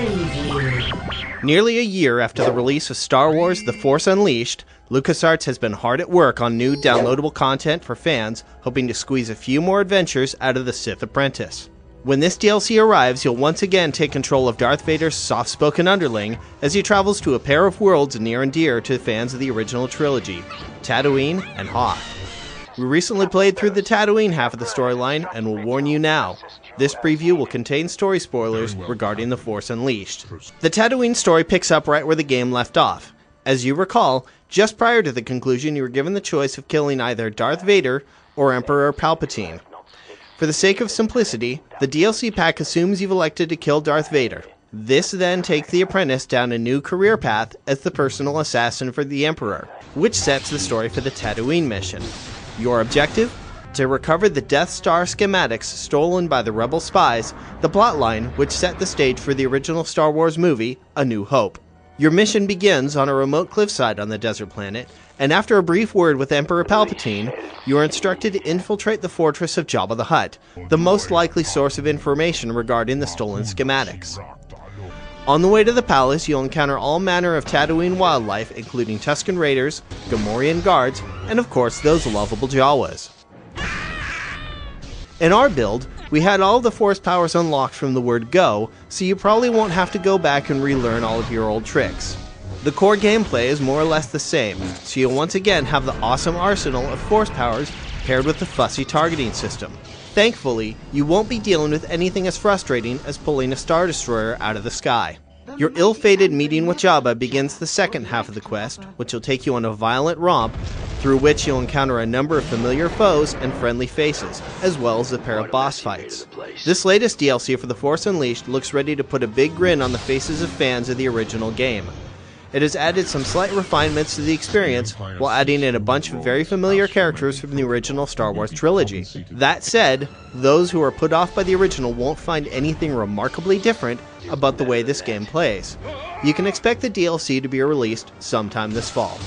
Preview. Nearly a year after the release of Star Wars The Force Unleashed, LucasArts has been hard at work on new downloadable content for fans, hoping to squeeze a few more adventures out of the Sith Apprentice. When this DLC arrives, you'll once again take control of Darth Vader's soft-spoken underling as he travels to a pair of worlds near and dear to fans of the original trilogy, Tattooine and Hoth. We recently played through the Tattooine half of the storyline, and will warn you now, this preview will contain story spoilers regarding The Force Unleashed. The Tattooine story picks up right where the game left off. As you recall, just prior to the conclusion you were given the choice of killing either Darth Vader or Emperor Palpatine. For the sake of simplicity, the DLC pack assumes you've elected to kill Darth Vader. This then takes the apprentice down a new career path as the personal assassin for the Emperor, which sets the story for the Tattooine mission. Your objective? To recover the Death Star schematics stolen by the Rebel spies, the plotline which set the stage for the original Star Wars movie, A New Hope. Your mission begins on a remote cliffside on the desert planet, and after a brief word with Emperor Palpatine, you are instructed to infiltrate the fortress of Jabba the Hutt, the most likely source of information regarding the stolen schematics. On the way to the palace, you'll encounter all manner of Tatooine wildlife, including Tusken Raiders, Gamorrean guards, and of course those lovable Jawas. In our build, we had all the Force powers unlocked from the word go, so you probably won't have to go back and relearn all of your old tricks. The core gameplay is more or less the same, so you'll once again have the awesome arsenal of Force powers paired with the fussy targeting system. Thankfully, you won't be dealing with anything as frustrating as pulling a Star Destroyer out of the sky. Your ill-fated meeting with Jabba begins the second half of the quest, which will take you on a violent romp, through which you'll encounter a number of familiar foes and friendly faces, as well as a pair of boss fights. This latest DLC for The Force Unleashed looks ready to put a big grin on the faces of fans of the original game. It has added some slight refinements to the experience, while adding in a bunch of very familiar characters from the original Star Wars trilogy. That said, those who are put off by the original won't find anything remarkably different about the way this game plays. You can expect the DLC to be released sometime this fall.